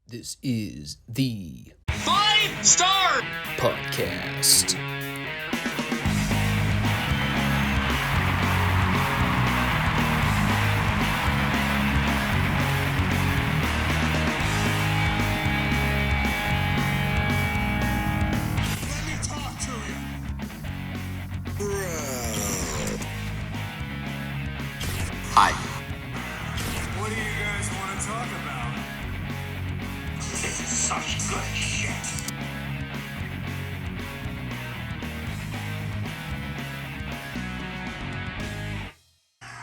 This is the Five Starr Podcast. Let me talk to you. Hi. What do you guys want to talk about? This is such good shit.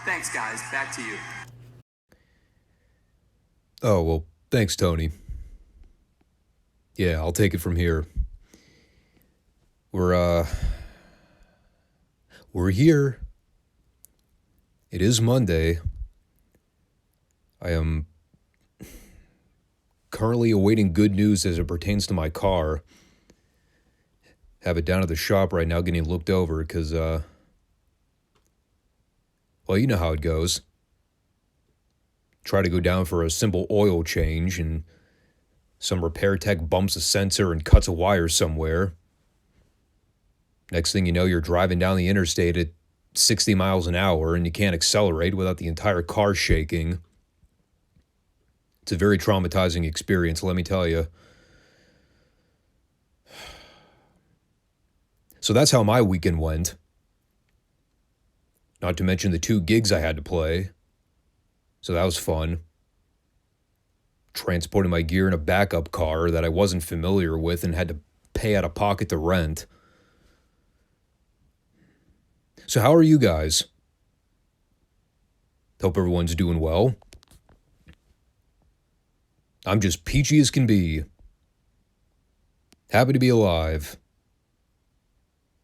Thanks, guys. Back to you. Oh, well, thanks, Tony. Yeah, I'll take it from here. We're here. It is Monday. I am currently awaiting good news as it pertains to my car. Have it down at the shop right now getting looked over because, well, you know how it goes. Try to go down for a simple oil change and some repair tech bumps a sensor and cuts a wire somewhere. Next thing you know, you're driving down the interstate at 60 miles an hour and you can't accelerate without the entire car shaking. It's a very traumatizing experience, let me tell you. So that's how my weekend went. Not to mention the 2 gigs I had to play. So that was fun. Transporting my gear in a backup car that I wasn't familiar with and had to pay out of pocket to rent. So how are you guys? Hope everyone's doing well. I'm just peachy as can be. Happy to be alive.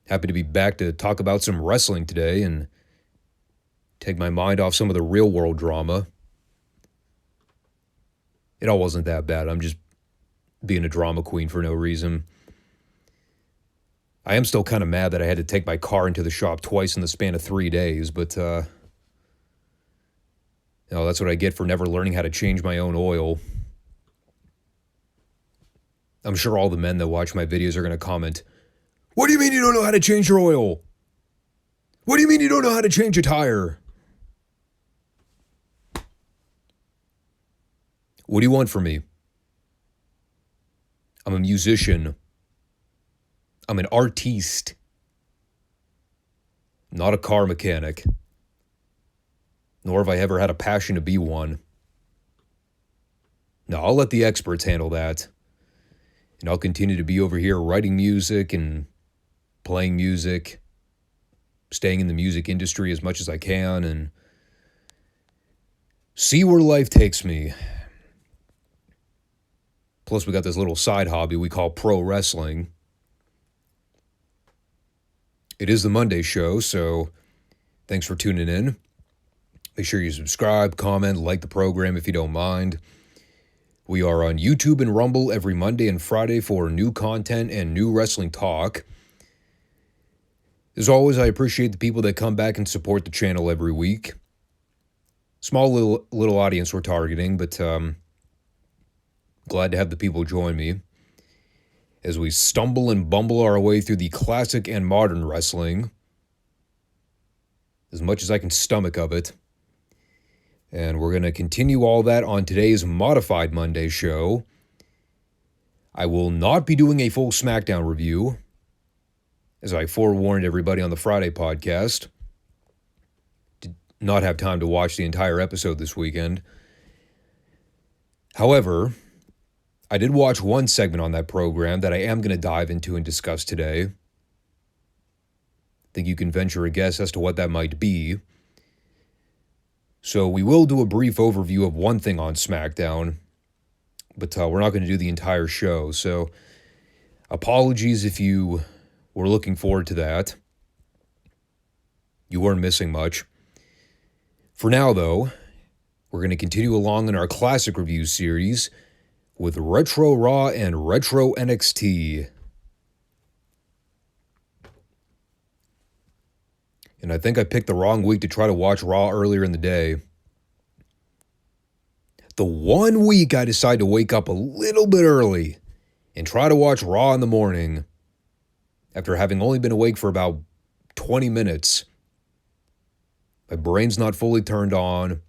Happy to be back to talk about some wrestling today and take my mind off some of the real world drama. It all wasn't that bad. I'm just being a drama queen for no reason. I am still kind of mad that I had to take my car into the shop twice in the span of 3 days, but that's what I get for never learning how to change my own oil. I'm sure all the men that watch my videos are going to comment, "What do you mean you don't know how to change your oil? What do you mean you don't know how to change a tire?" What do you want from me? I'm a musician. I'm an artiste. Not a car mechanic. Nor have I ever had a passion to be one. No, I'll let the experts handle that. And I'll continue to be over here writing music and playing music, staying in the music industry as much as I can, and see where life takes me. Plus, we got this little side hobby we call pro wrestling. It is the Monday show, so thanks for tuning in. Make sure you subscribe, comment, like the program if you don't mind. We are on YouTube and Rumble every Monday and Friday for new content and new wrestling talk. As always, I appreciate the people that come back and support the channel every week. Small little audience we're targeting, but glad to have the people join me as we stumble and bumble our way through the classic and modern wrestling, as much as I can stomach of it. And we're going to continue all that on today's modified Monday show. I will not be doing a full SmackDown review, as I forewarned everybody on the Friday podcast. Did not have time to watch the entire episode this weekend. However, I did watch one segment on that program that I am going to dive into and discuss today. I think you can venture a guess as to what that might be. So we will do a brief overview of one thing on SmackDown, but we're not going to do the entire show. So apologies if you were looking forward to that. You weren't missing much. For now, though, we're going to continue along in our classic review series with Retro Raw and Retro NXT. And I think I picked the wrong week to try to watch Raw earlier in the day. the one week I decide to wake up a little bit early and try to watch Raw in the morning, after having only been awake for about 20 minutes, my brain's not fully turned on,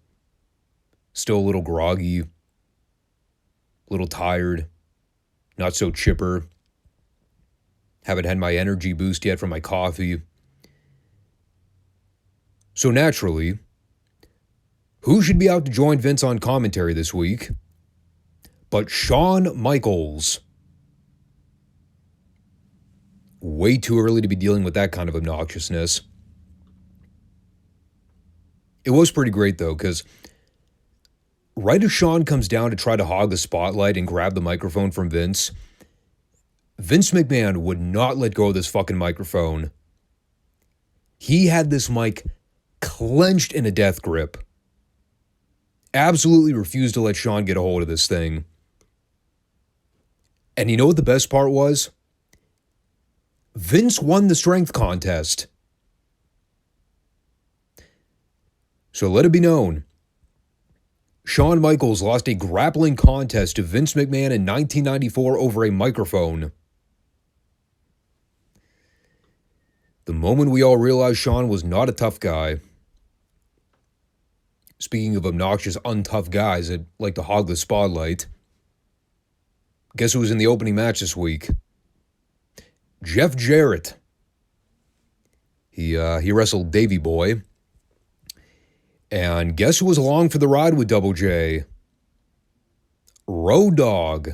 still a little groggy, a little tired, not so chipper, haven't had my energy boost yet from my coffee. So naturally, who should be out to join Vince on commentary this week but Shawn Michaels? Way too early to be dealing with that kind of obnoxiousness. It was pretty great, though, because right as Shawn comes down to try to hog the spotlight and grab the microphone from Vince McMahon would not let go of this fucking microphone. He had this mic clenched in a death grip. Absolutely refused to let Shawn get a hold of this thing. And you know what the best part was? Vince won the strength contest. So let it be known, Shawn Michaels lost a grappling contest to Vince McMahon in 1994 over a microphone. The moment we all realized Shawn was not a tough guy. Speaking of obnoxious, untough guys that like to hog the spotlight, guess who was in the opening match this week? Jeff Jarrett. He wrestled Davey Boy. And guess who was along for the ride with Double J? Road Dogg.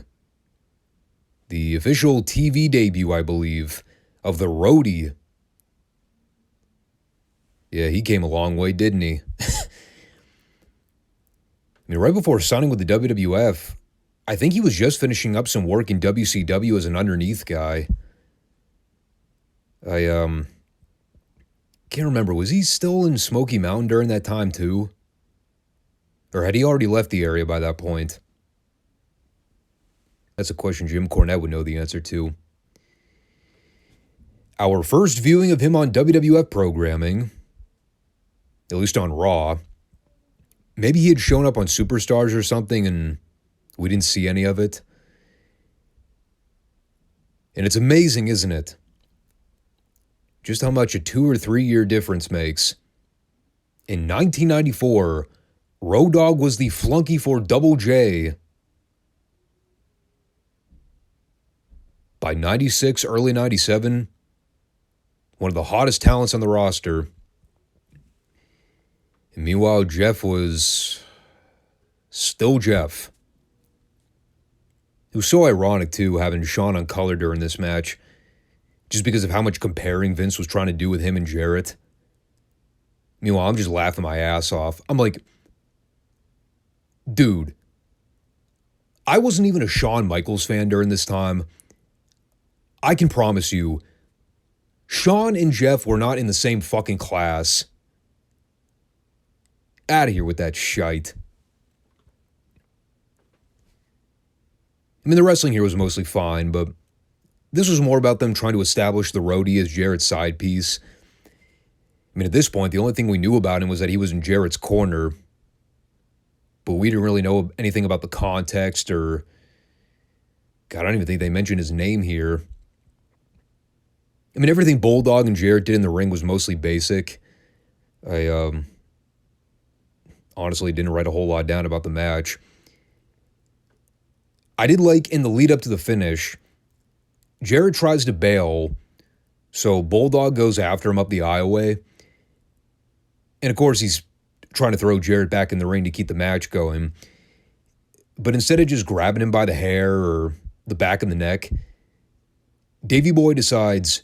The official TV debut, I believe, of the Roadie. Yeah, he came a long way, didn't he? I mean, right before signing with the WWF, I think he was just finishing up some work in WCW as an underneath guy. I can't remember. Was he still in Smoky Mountain during that time too? Or had he already left the area by that point? That's a question Jim Cornette would know the answer to. Our first viewing of him on WWF programming, at least on Raw, maybe he had shown up on Superstars or something and we didn't see any of it. And it's amazing, isn't it? Just how much a 2 or 3 year difference makes. In 1994, Road Dogg was the flunky for Double J. By 96, early 97, one of the hottest talents on the roster. And meanwhile, Jeff was still Jeff. It was so ironic, too, having Shawn on color during this match, just because of how much comparing Vince was trying to do with him and Jarrett. Meanwhile, I'm just laughing my ass off. I'm like, dude, I wasn't even a Shawn Michaels fan during this time. I can promise you, Shawn and Jeff were not in the same fucking class. Out of here with that shite. I mean, the wrestling here was mostly fine, but this was more about them trying to establish the Roadie as Jarrett's side piece. I mean, at this point, the only thing we knew about him was that he was in Jarrett's corner, but we didn't really know anything about the context or... God, I don't even think they mentioned his name here. I mean, everything Bulldog and Jarrett did in the ring was mostly basic. I honestly didn't write a whole lot down about the match. I did like, in the lead up to the finish, Jarrett tries to bail, so Bulldog goes after him up the aisleway. And of course, he's trying to throw Jarrett back in the ring to keep the match going. But instead of just grabbing him by the hair or the back of the neck, Davey Boy decides,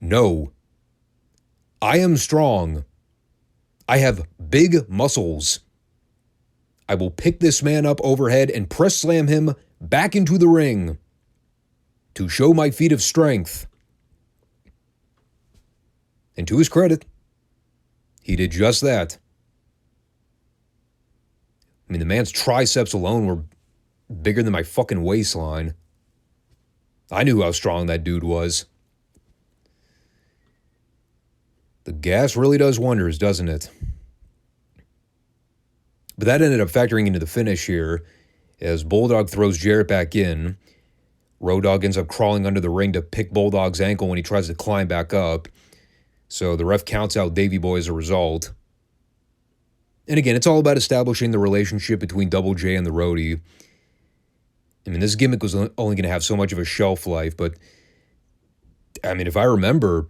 no, I am strong. I have big muscles. I will pick this man up overhead and press slam him back into the ring to show my feat of strength. And to his credit, he did just that. I mean, the man's triceps alone were bigger than my fucking waistline. I knew how strong that dude was. The gas really does wonders, doesn't it? But that ended up factoring into the finish here as Bulldog throws Jarrett back in. Road Dogg ends up crawling under the ring to pick Bulldog's ankle when he tries to climb back up. So the ref counts out Davey Boy as a result. And again, it's all about establishing the relationship between Double J and the Roadie. I mean, this gimmick was only going to have so much of a shelf life, but I mean, if I remember,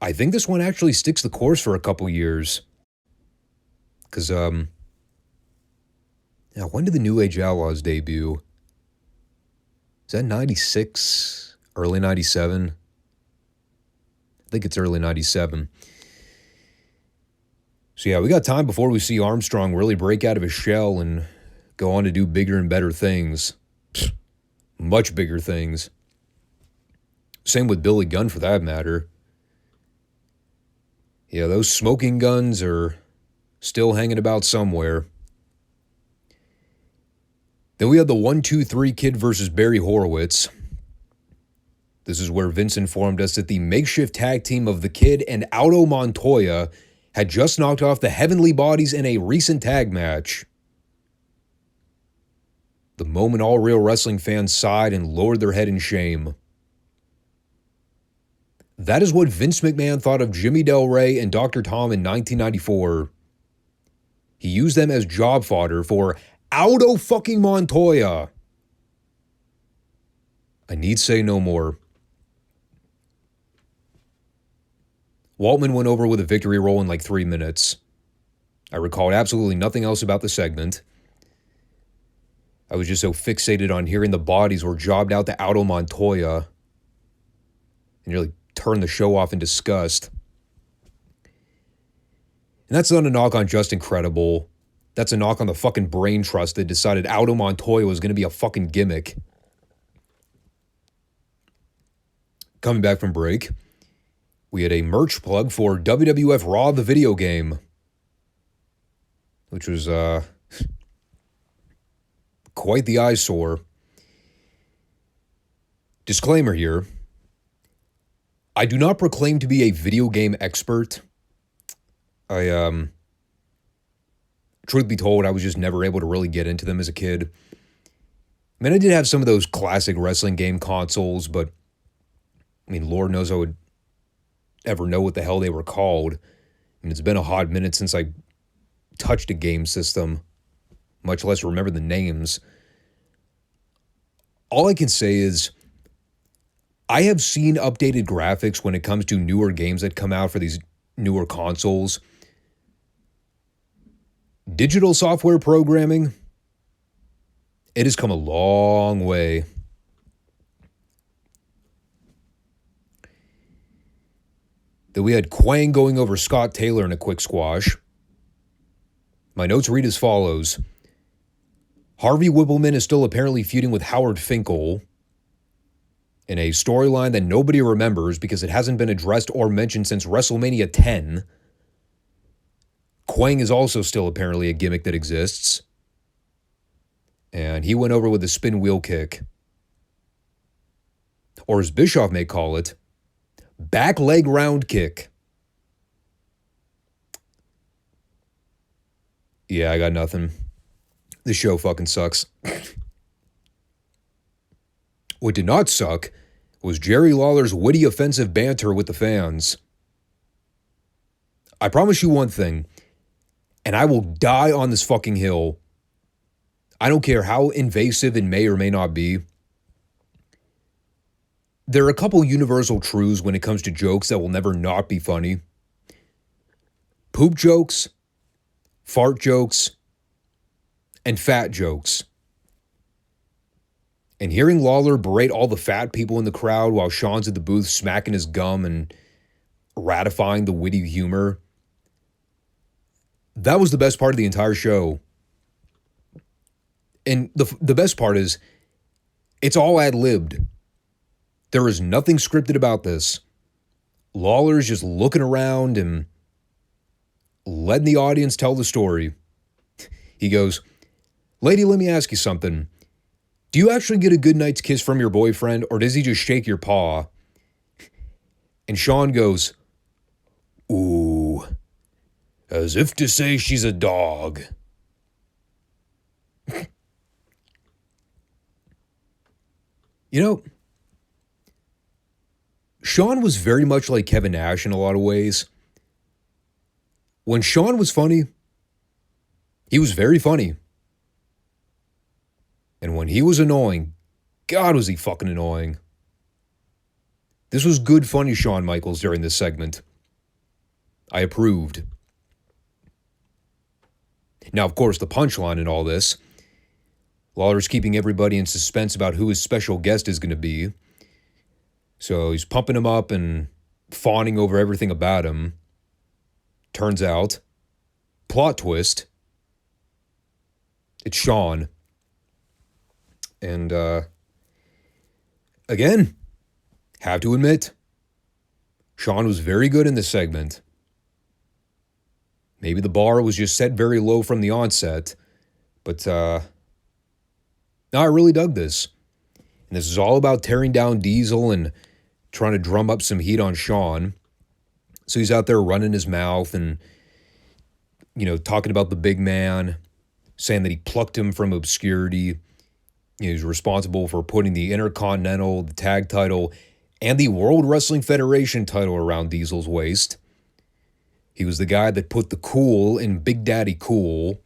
I think this one actually sticks the course for a couple years. Because, now, when did the New Age Outlaws debut? Is that 96? Early 97? I think it's early 97. So yeah, we got time before we see Armstrong really break out of his shell and go on to do bigger and better things. Much bigger things. Same with Billy Gunn for that matter. Yeah, those smoking guns are still hanging about somewhere. Then we had the 1-2-3 Kid versus Barry Horowitz. This is where Vince informed us that the makeshift tag team of the Kid and Aldo Montoya had just knocked off the Heavenly Bodies in a recent tag match. The moment all real wrestling fans sighed and lowered their head in shame. That is what Vince McMahon thought of Jimmy Del Rey and Dr. Tom in 1994. He used them as job fodder for Aldo fucking Montoya. I need say no more. Waltman went over with a victory roll in like 3 minutes. I recalled absolutely nothing else about the segment. I was just so fixated on hearing the bodies were jobbed out to Aldo Montoya and nearly turned the show off in disgust. And that's not a knock on Just Incredible. That's a knock on the fucking brain trust that decided Aldo Montoya was going to be a fucking gimmick. Coming back from break, we had a merch plug for WWF Raw the video game, which was quite the eyesore. Disclaimer here. I do not proclaim to be a video game expert. Truth be told, I was just never able to really get into them as a kid. I mean, I did have some of those classic wrestling game consoles, but I mean, Lord knows I would ever know what the hell they were called. I mean, it's been a hot minute since I touched a game system, much less remember the names. All I can say is I have seen updated graphics when it comes to newer games that come out for these newer consoles. Digital software programming, it has come a long way. Then we had Quang going over Scott Taylor in a quick squash. My notes read as follows. Harvey Whippleman is still apparently feuding with Howard Finkel in a storyline that nobody remembers because it hasn't been addressed or mentioned since WrestleMania 10. Quang is also still apparently a gimmick that exists. And he went over with a spin wheel kick. Or as Bischoff may call it, back leg round kick. Yeah, I got nothing. This show fucking sucks. What did not suck was Jerry Lawler's witty offensive banter with the fans. I promise you one thing, and I will die on this fucking hill. I don't care how invasive it may or may not be. There are a couple universal truths when it comes to jokes that will never not be funny. Poop jokes, fart jokes, and fat jokes. And hearing Lawler berate all the fat people in the crowd while Sean's at the booth smacking his gum and ratifying the witty humor, that was the best part of the entire show. And the best part is, it's all ad-libbed. There is nothing scripted about this. Lawler's just looking around and letting the audience tell the story. He goes, "Lady, let me ask you something. Do you actually get a good night's kiss from your boyfriend, or does he just shake your paw?" And Sean goes, "Ooh, as if to say she's a dog." You know, Shawn was very much like Kevin Nash in a lot of ways. When Shawn was funny, he was very funny. And when he was annoying, God, was he fucking annoying. This was good, funny Shawn Michaels during this segment. I approved. Now, of course, the punchline in all this, Lawler's keeping everybody in suspense about who his special guest is going to be. So he's pumping him up and fawning over everything about him. Turns out, plot twist, it's Shawn. And, again, have to admit, Shawn was very good in this segment. Maybe the bar was just set very low from the onset, but no, I really dug this. And this is all about tearing down Diesel and trying to drum up some heat on Shawn. So he's out there running his mouth and, you know, talking about the big man, saying that he plucked him from obscurity. He was responsible for putting the Intercontinental, the tag title, and the World Wrestling Federation title around Diesel's waist. He was the guy that put the cool in Big Daddy Cool.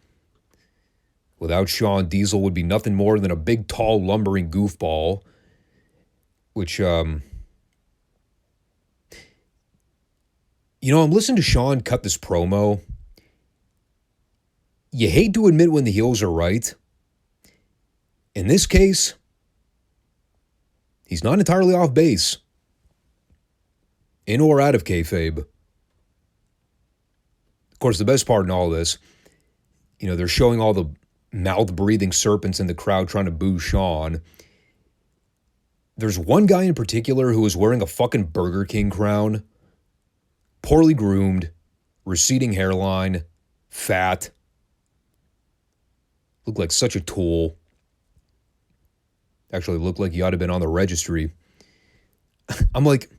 Without Shawn, Diesel would be nothing more than a big, tall, lumbering goofball. Which, I'm listening to Shawn cut this promo. You hate to admit when the heels are right. In this case, he's not entirely off base. In or out of kayfabe. Of course, the best part in all this, they're showing all the mouth-breathing serpents in the crowd trying to boo Shawn. There's one guy in particular who was wearing a fucking Burger King crown. Poorly groomed, receding hairline, fat. Looked like such a tool. Actually looked like he ought to have been on the registry. I'm like,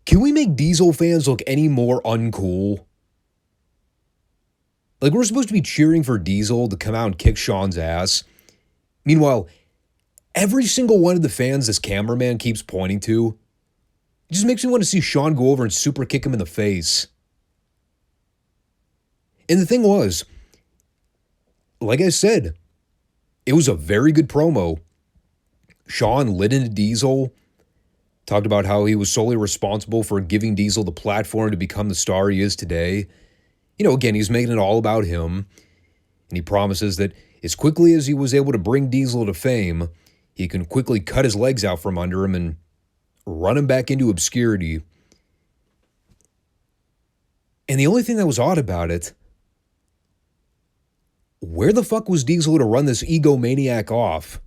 can we make Diesel fans look any more uncool? Like, we're supposed to be cheering for Diesel to come out and kick Shawn's ass. Meanwhile, every single one of the fans this cameraman keeps pointing to, it just makes me want to see Shawn go over and super kick him in the face. And the thing was, like I said, it was a very good promo. Shawn lit into Diesel, talked about how he was solely responsible for giving Diesel the platform to become the star he is today. Again, he's making it all about him. And he promises that as quickly as he was able to bring Diesel to fame, he can quickly cut his legs out from under him and run him back into obscurity. And the only thing that was odd about it, where the fuck was Diesel to run this egomaniac off?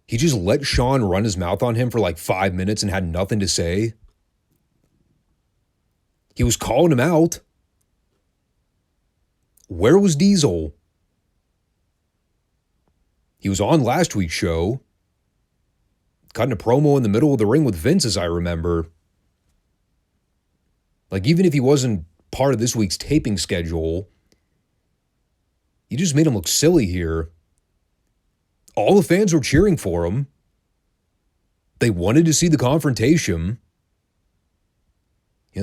He just let Shawn run his mouth on him for like 5 minutes and had nothing to say. He was calling him out. Where was Diesel? He was on last week's show, cutting a promo in the middle of the ring with Vince, as I remember. Like, even if he wasn't part of this week's taping schedule, you just made him look silly here. All the fans were cheering for him. They wanted to see the confrontation.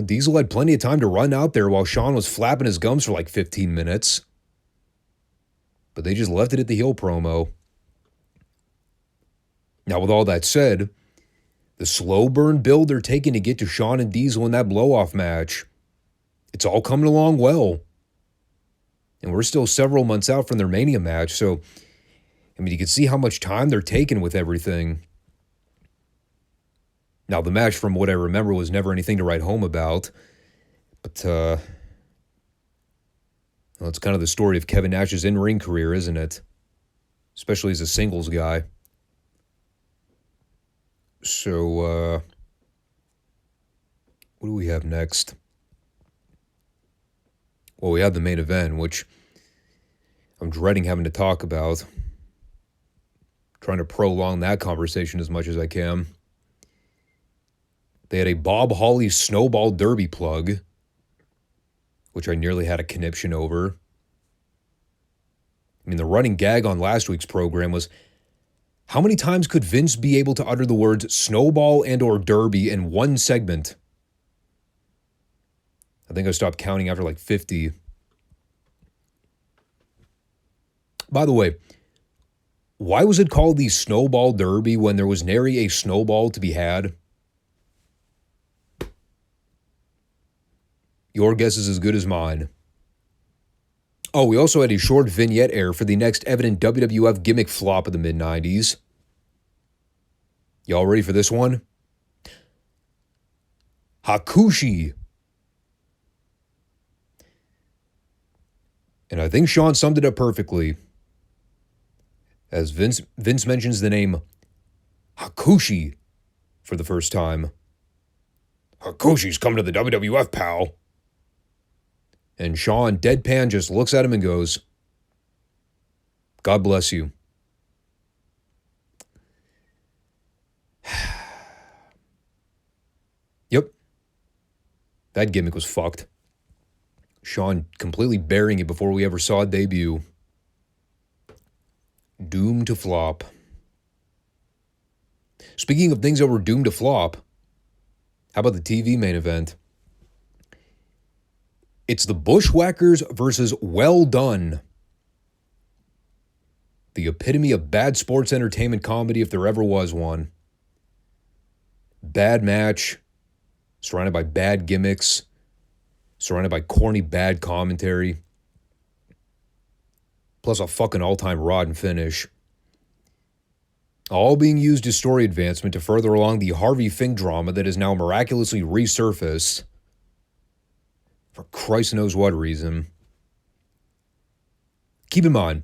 Diesel had plenty of time to run out there while Shawn was flapping his gums for like 15 minutes. But they just left it at the heel promo. Now, with all that said, the slow burn build they're taking to get to Shawn and Diesel in that blow-off match, it's all coming along well. And we're still several months out from their Mania match, so, you can see how much time they're taking with everything. Now, the match, from what I remember, was never anything to write home about. But, it's kind of the story of Kevin Nash's in-ring career, isn't it? Especially as a singles guy. So, what do we have next? Well, we have the main event, which I'm dreading having to talk about. Trying to prolong that conversation as much as I can. They had a Bob Holly Snowball Derby plug, which I nearly had a conniption over. I mean, the running gag on last week's program was, how many times could Vince be able to utter the words snowball and or derby in one segment? I think I stopped counting after like 50. By the way, why was it called the Snowball Derby when there was nary a snowball to be had? Your guess is as good as mine. Oh, we also had a short vignette air for the next evident WWF gimmick flop of the mid-90s. Y'all ready for this one? Hakushi. And I think Sean summed it up perfectly. As Vince mentions the name Hakushi for the first time. Hakushi's come to the WWF, pal. And Sean, deadpan, just looks at him and goes, God bless you. Yep. That gimmick was fucked. Sean completely burying it before we ever saw it debut. Doomed to flop. Speaking of things that were doomed to flop, how about the TV main event? It's the Bushwhackers versus Well Done. The epitome of bad sports entertainment comedy if there ever was one. Bad match, surrounded by bad gimmicks, surrounded by corny bad commentary, plus a fucking all-time rotten finish. All being used as story advancement to further along the Harvey Fink drama that has now miraculously resurfaced. For Christ knows what reason. Keep in mind,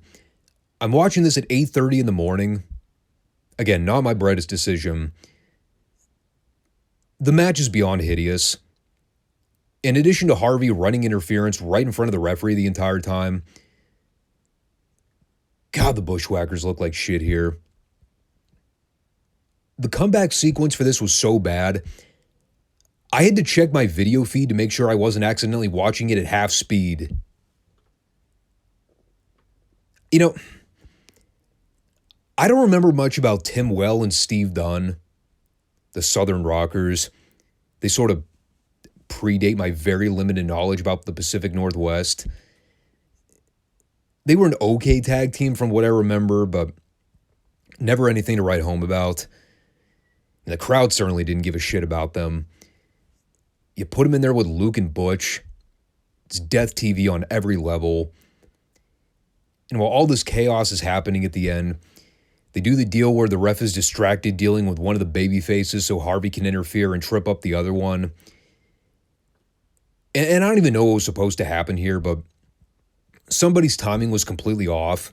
I'm watching this at 8:30 in the morning. Again, not my brightest decision. The match is beyond hideous. In addition to Harvey running interference right in front of the referee the entire time, God, the Bushwhackers look like shit here. The comeback sequence for this was so bad, I had to check my video feed to make sure I wasn't accidentally watching it at half speed. You know, I don't remember much about Tim Well and Steve Dunn, the Southern Rockers. They sort of predate my very limited knowledge about the Pacific Northwest. They were an okay tag team from what I remember, but never anything to write home about. And the crowd certainly didn't give a shit about them. You put them in there with Luke and Butch. It's death TV on every level. And while all this chaos is happening at the end, they do the deal where the ref is distracted dealing with one of the baby faces so Harvey can interfere and trip up the other one. And I don't even know what was supposed to happen here, but somebody's timing was completely off.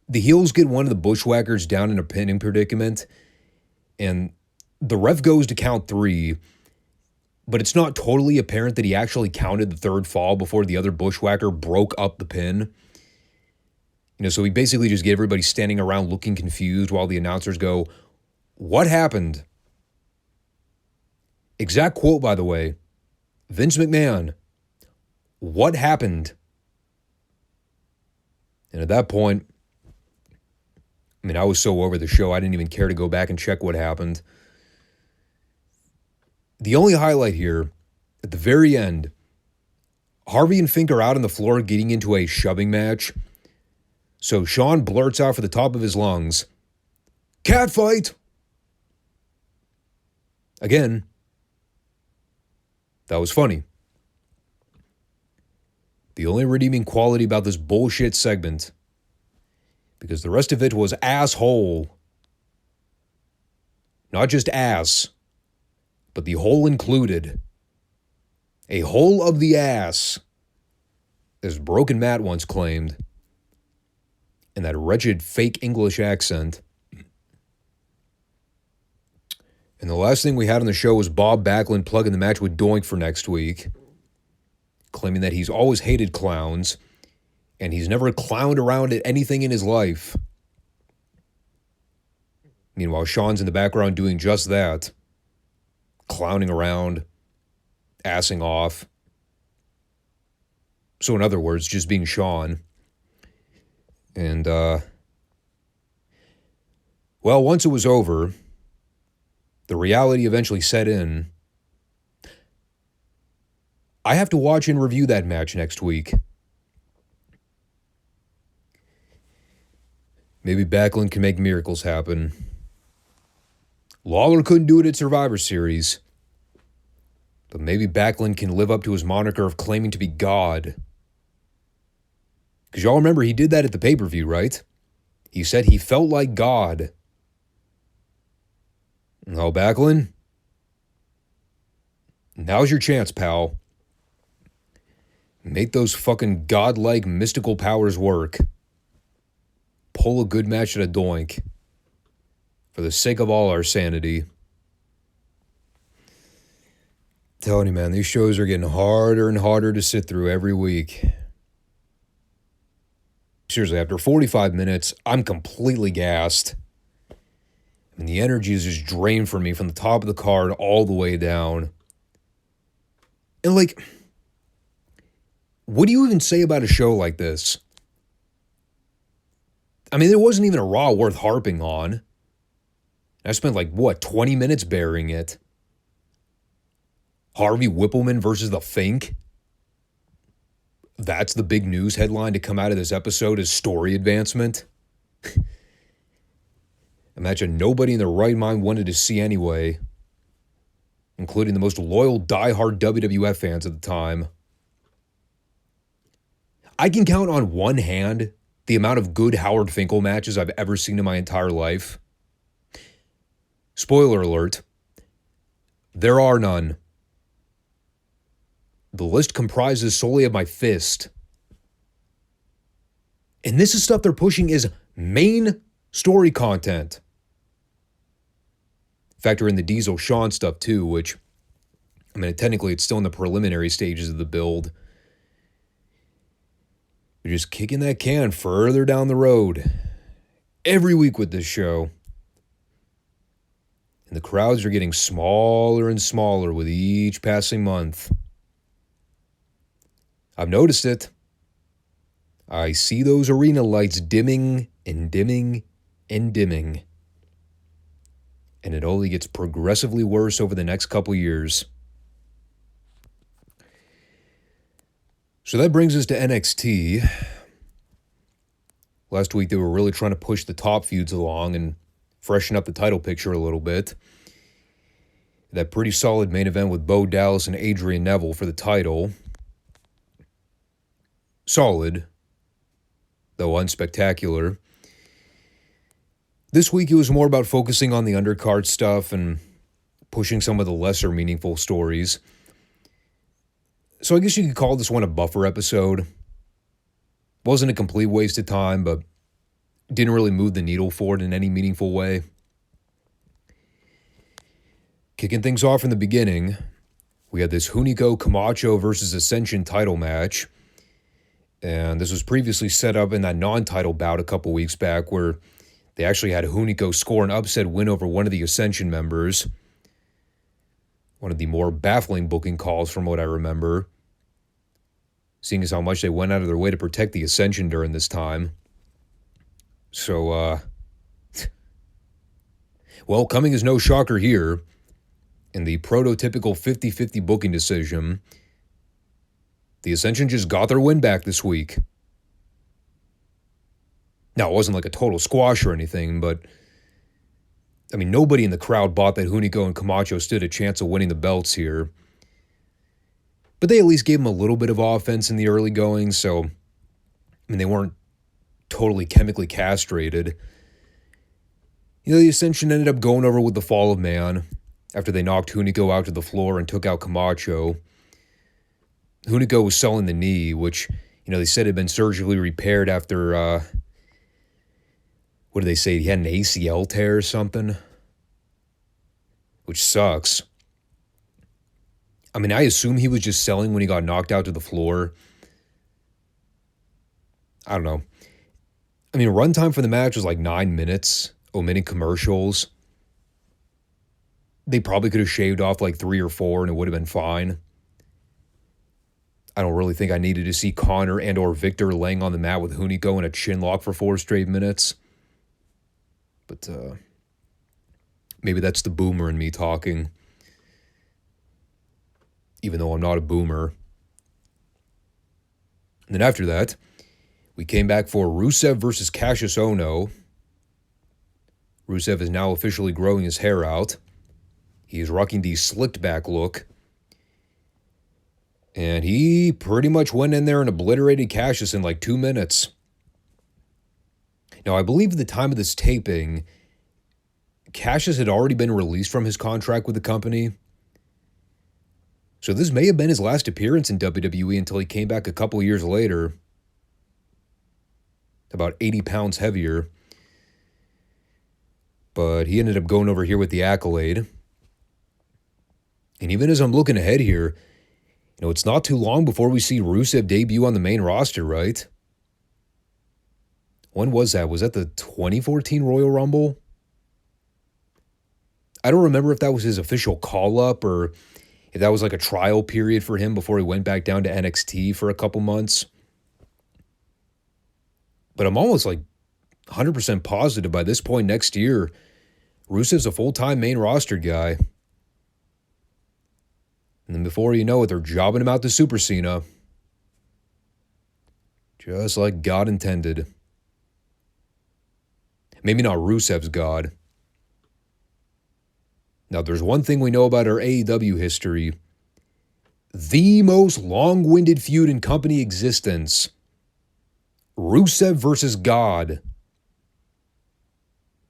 The heels get one of the Bushwhackers down in a pinning predicament, and the ref goes to count 3, but it's not totally apparent that he actually counted the third fall before the other Bushwhacker broke up the pin. You know, so he basically just get everybody standing around looking confused while the announcers go, "What happened?" Exact quote, by the way, Vince McMahon, "What happened?" And at that point, I mean, I was so over the show, I didn't even care to go back and check what happened. The only highlight here, at the very end, Harvey and Fink are out on the floor getting into a shoving match. So Sean blurts out for the top of his lungs, "Cat fight!" Again, that was funny. The only redeeming quality about this bullshit segment, because the rest of it was asshole. Not just ass, but the hole included. A hole of the ass, as Broken Matt once claimed, in that wretched fake English accent. And the last thing we had on the show was Bob Backlund plugging the match with Doink for next week, claiming that he's always hated clowns, and he's never clowned around at anything in his life. Meanwhile, Sean's in the background doing just that. Clowning around, assing off. So in other words, just being Sean. And, well, once it was over, the reality eventually set in. I have to watch and review that match next week. Maybe Backlund can make miracles happen. Lawler couldn't do it at Survivor Series. But maybe Backlund can live up to his moniker of claiming to be God. Because y'all remember he did that at the pay-per-view, right? He said he felt like God. Oh, Backlund? Now's your chance, pal. Make those fucking godlike mystical powers work. Pull a good match at a doink. For the sake of all our sanity. Telling you, man, these shows are getting harder and harder to sit through every week. Seriously, after 45 minutes, I'm completely gassed. And the energy is just drained from me from the top of the card all the way down. And like, what do you even say about a show like this? I mean, there wasn't even a Raw worth harping on. I spent 20 minutes burying it. Harvey Whippleman versus The Fink. That's the big news headline to come out of this episode is story advancement. Imagine nobody in their right mind wanted to see anyway, including the most loyal diehard WWF fans at the time. I can count on one hand the amount of good Howard Finkel matches I've ever seen in my entire life. Spoiler alert, there are none. The list comprises solely of my fist. And this is stuff they're pushing as main story content. Factor in the Diesel Shawn stuff too, which, I mean, technically it's still in the preliminary stages of the build. You're just kicking that can further down the road. Every week with this show. And the crowds are getting smaller and smaller with each passing month. I've noticed it. I see those arena lights dimming and dimming and dimming. And it only gets progressively worse over the next couple years. So that brings us to NXT. Last week they were really trying to push the top feuds along and freshen up the title picture a little bit. That pretty solid main event with Bo Dallas and Adrian Neville for the title. Solid, though unspectacular. This week it was more about focusing on the undercard stuff and pushing some of the lesser meaningful stories. So I guess you could call this one a buffer episode. Wasn't a complete waste of time, but didn't really move the needle forward in any meaningful way. Kicking things off from the beginning, we had this Hunico Camacho versus Ascension title match. And this was previously set up in that non-title bout a couple weeks back where they actually had Hunico score an upset win over one of the Ascension members. One of the more baffling booking calls from what I remember. Seeing as how much they went out of their way to protect the Ascension during this time. So, well, coming as no shocker here, in the prototypical 50-50 booking decision, the Ascension just got their win back this week. Now, it wasn't like a total squash or anything, but, I mean, nobody in the crowd bought that Hunico and Camacho stood a chance of winning the belts here. But they at least gave them a little bit of offense in the early going, so, I mean, they weren't totally chemically castrated. You know, the Ascension ended up going over with the Fall of Man after they knocked Hunico out to the floor and took out Camacho. Hunico was selling the knee, which, you know, they said had been surgically repaired after, what did they say? He had an ACL tear or something? Which sucks. I mean, I assume he was just selling when he got knocked out to the floor. I don't know. I mean, runtime for the match was 9 minutes, omitting commercials. They probably could have shaved off 3 or 4 and it would have been fine. I don't really think I needed to see Connor and or Victor laying on the mat with Hunico in a chin lock for 4 straight minutes. But maybe that's the boomer in me talking. Even though I'm not a boomer. And then after that, we came back for Rusev versus Cassius Ohno. Rusev is now officially growing his hair out. He is rocking the slicked back look. And he pretty much went in there and obliterated Cassius in like 2 minutes. Now, I believe at the time of this taping, Cassius had already been released from his contract with the company. So this may have been his last appearance in WWE until he came back a couple years later. About 80 pounds heavier. But he ended up going over here with the accolade. And even as I'm looking ahead here, you know, it's not too long before we see Rusev debut on the main roster, right? When was that? Was that the 2014 Royal Rumble? I don't remember if that was his official call-up or if that was like a trial period for him before he went back down to NXT for a couple months. But I'm almost like 100% positive by this point next year, Rusev's a full-time main roster guy. And then before you know it, they're jobbing him out to Super Cena. Just like God intended. Maybe not Rusev's God. Now, there's one thing we know about our AEW history. The most long-winded feud in company existence. Rusev versus God.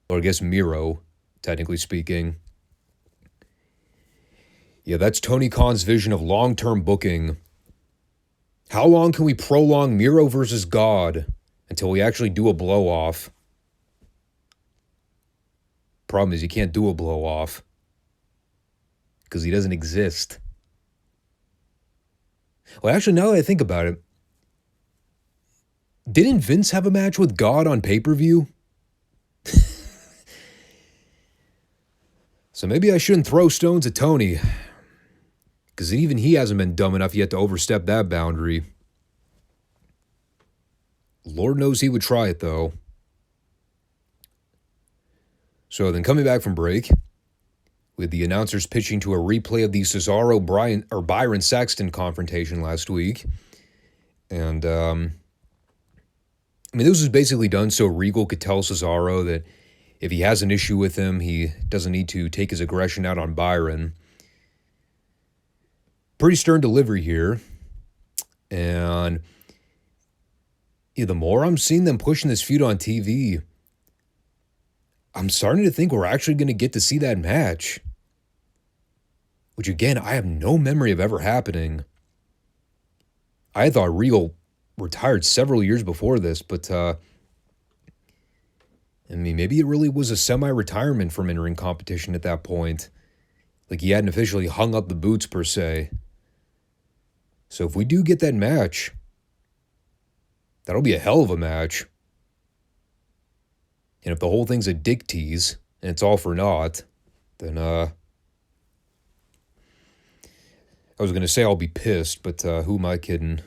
Or I guess Miro, technically speaking. Yeah, that's Tony Khan's vision of long-term booking. How long can we prolong Miro versus God until we actually do a blow-off? Problem is you can't do a blow-off because he doesn't exist. Well, actually, now that I think about it, didn't Vince have a match with God on pay-per-view? So maybe I shouldn't throw stones at Tony, because even he hasn't been dumb enough yet to overstep that boundary. Lord knows he would try it, though. So then coming back from break, with the announcers pitching to a replay of the Byron Saxton confrontation last week. And, I mean, this was basically done so Regal could tell Cesaro that if he has an issue with him, he doesn't need to take his aggression out on Byron. Pretty stern delivery here. And yeah, the more I'm seeing them pushing this feud on TV, I'm starting to think we're actually going to get to see that match. Which, again, I have no memory of ever happening. I thought Regal retired several years before this, but, I mean, maybe it really was a semi-retirement from in-ring competition at that point. Like, he hadn't officially hung up the boots, per se. So if we do get that match, that'll be a hell of a match. And if the whole thing's a dick tease, and it's all for naught, then, I was going to say I'll be pissed, but who am I kidding?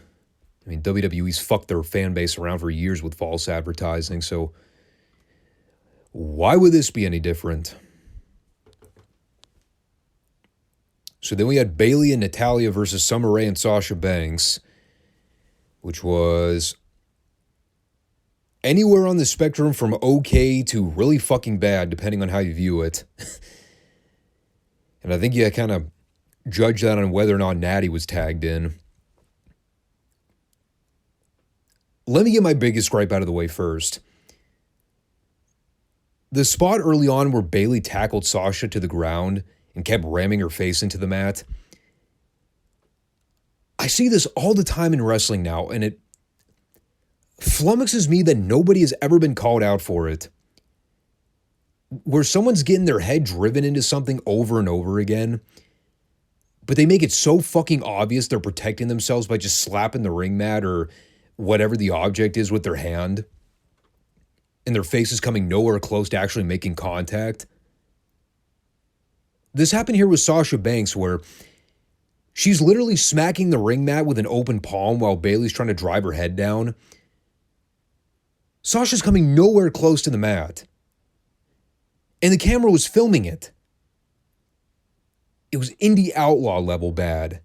I mean, WWE's fucked their fan base around for years with false advertising, so why would this be any different? So then we had Bayley and Natalya versus Summer Rae and Sasha Banks, which was anywhere on the spectrum from okay to really fucking bad, depending on how you view it. And I think you kind of judge that on whether or not Natty was tagged in. Let me get my biggest gripe out of the way first. The spot early on where Bayley tackled Sasha to the ground and kept ramming her face into the mat. I see this all the time in wrestling now, and it flummoxes me that nobody has ever been called out for it. Where someone's getting their head driven into something over and over again, but they make it so fucking obvious they're protecting themselves by just slapping the ring mat or whatever the object is with their hand, and their face is coming nowhere close to actually making contact. This happened here with Sasha Banks, where She's literally smacking the ring mat with an open palm while Bayley's trying to drive her head down. Sasha's coming nowhere close to the mat. And the camera was filming it. It was indie outlaw level bad.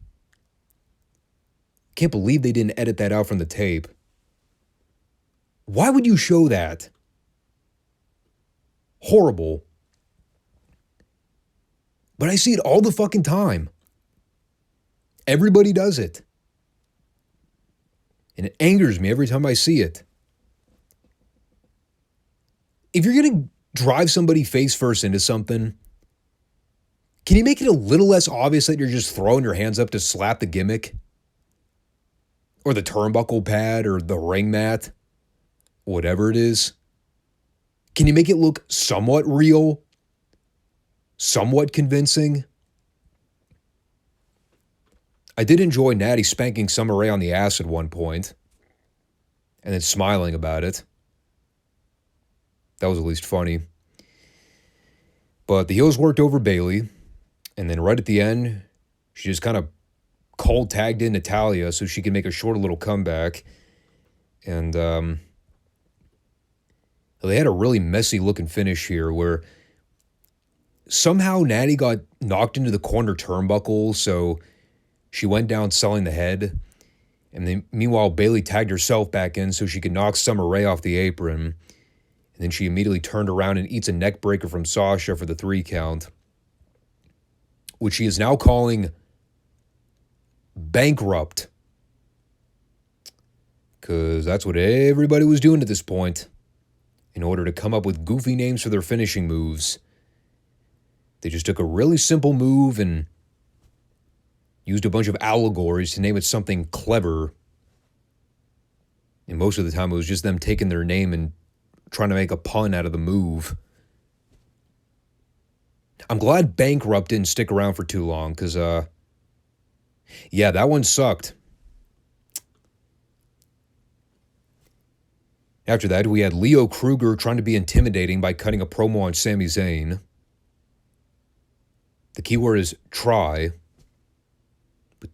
Can't believe they didn't edit that out from the tape. Why would you show that? Horrible. But I see it all the fucking time. Everybody does it. And it angers me every time I see it. If you're going to drive somebody face first into something, can you make it a little less obvious that you're just throwing your hands up to slap the gimmick? Or the turnbuckle pad or the ring mat? Whatever it is. Can you make it look somewhat real? Somewhat convincing? I did enjoy Natty spanking Summer Rae on the ass at one point, and then smiling about it. That was at least funny. But the heels worked over Bayley, and then right at the end, she just kind of cold tagged in Natalya so she could make a short little comeback. And they had a really messy looking finish here where somehow Natty got knocked into the corner turnbuckle, so she went down selling the head. And then meanwhile, Bayley tagged herself back in so she could knock Summer Rae off the apron. And then she immediately turned around and eats a neck breaker from Sasha for the 3 count, which she is now calling bankrupt. Because that's what everybody was doing at this point in order to come up with goofy names for their finishing moves. They just took a really simple move and used a bunch of allegories to name it something clever. And most of the time it was just them taking their name and trying to make a pun out of the move. I'm glad bankrupt didn't stick around for too long, because, yeah, that one sucked. After that, we had Leo Kruger trying to be intimidating by cutting a promo on Sami Zayn. The keyword is try. But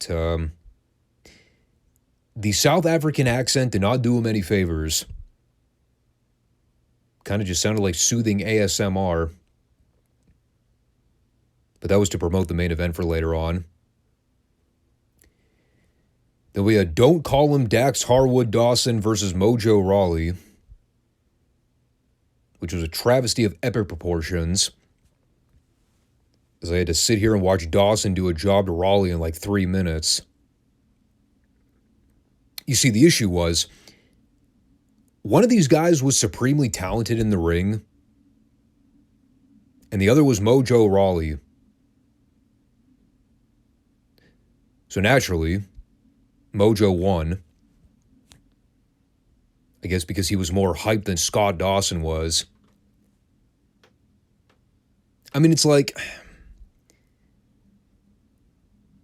the South African accent did not do him any favors. Kind of just sounded like soothing ASMR. But that was to promote the main event for later on. Then we had Don't Call Him Dax Harwood Dawson versus Mojo Rawley, which was a travesty of epic proportions, as I had to sit here and watch Dawson do a job to Rawley in like 3 minutes. You see, the issue was, one of these guys was supremely talented in the ring, and the other was Mojo Rawley. So naturally, Mojo won. I guess because he was more hyped than Scott Dawson was. I mean, it's like,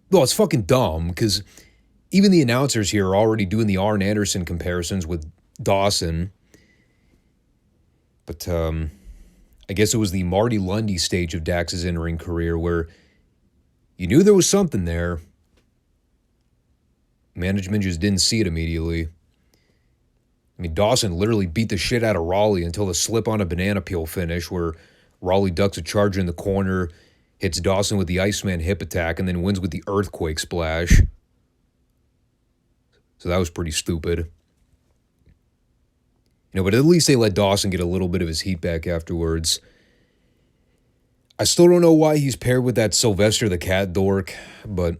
well, it's fucking dumb, because even the announcers here are already doing the Arn Anderson comparisons with Dawson. But I guess it was the Marty Lundy stage of Dax's in-ring career where you knew there was something there. Management just didn't see it immediately. I mean, Dawson literally beat the shit out of Rawley until the slip on a banana peel finish where Rawley ducks a charger in the corner, hits Dawson with the Iceman hip attack, and then wins with the earthquake splash. So that was pretty stupid. But at least they let Dawson get a little bit of his heat back afterwards. I still don't know why he's paired with that Sylvester the Cat dork, but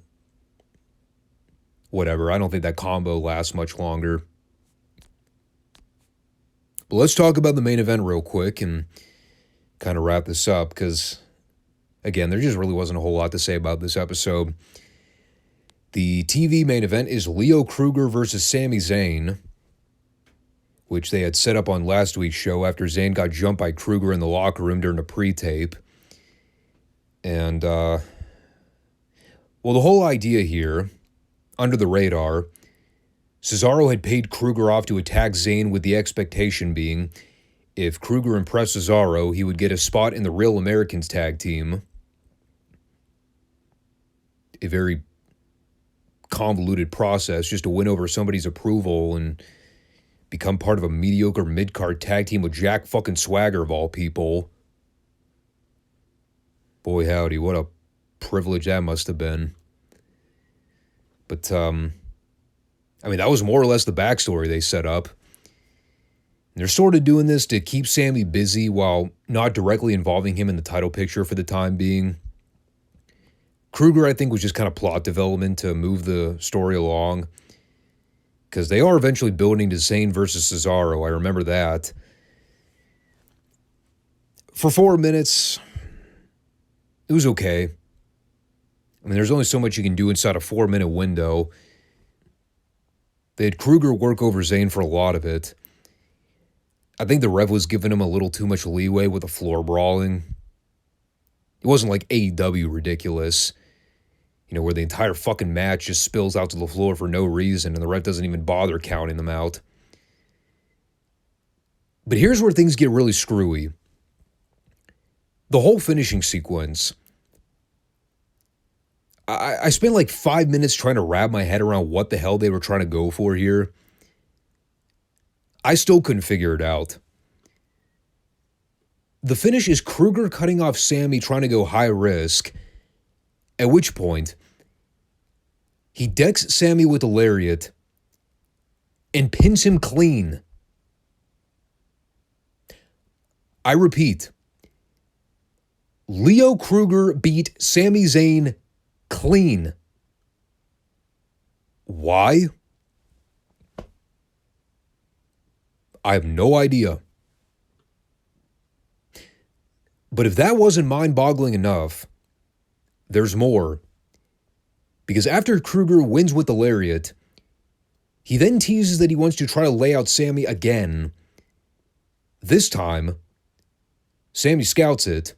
whatever. I don't think that combo lasts much longer. But let's talk about the main event real quick and kind of wrap this up, because, again, there just really wasn't a whole lot to say about this episode. The TV main event is Leo Kruger versus Sami Zayn, which they had set up on last week's show after Zayn got jumped by Kruger in the locker room during a pre-tape. And, well, the whole idea here, under the radar, Cesaro had paid Kruger off to attack Zayn with the expectation being, if Kruger impressed Cesaro, he would get a spot in the Real Americans tag team. A very convoluted process just to win over somebody's approval and become part of a mediocre mid-card tag team with Jack fucking Swagger of all people. Boy, howdy, what a privilege that must have been. But, I mean, that was more or less the backstory they set up. And they're sort of doing this to keep Sammy busy while not directly involving him in the title picture for the time being. Kruger, I think, was just kind of plot development to move the story along. Because they are eventually building to Zayn versus Cesaro. I remember that. For 4 minutes, it was okay. I mean, there's only so much you can do inside a 4-minute window. They had Kruger work over Zayn for a lot of it. I think the ref was giving him a little too much leeway with the floor brawling. It wasn't like AEW ridiculous, you know, where the entire fucking match just spills out to the floor for no reason and the ref doesn't even bother counting them out. But here's where things get really screwy. The whole finishing sequence. I spent like 5 minutes trying to wrap my head around what the hell they were trying to go for here. I still couldn't figure it out. The finish is Kruger cutting off Sammy trying to go high risk, at which point he decks Sammy with a lariat and pins him clean. I repeat, Leo Kruger beat Sami Zayn clean. Why? I have no idea. But if that wasn't mind-boggling enough, there's more. Because after Kruger wins with the lariat, he then teases that he wants to try to lay out Sammy again. This time, Sammy scouts it.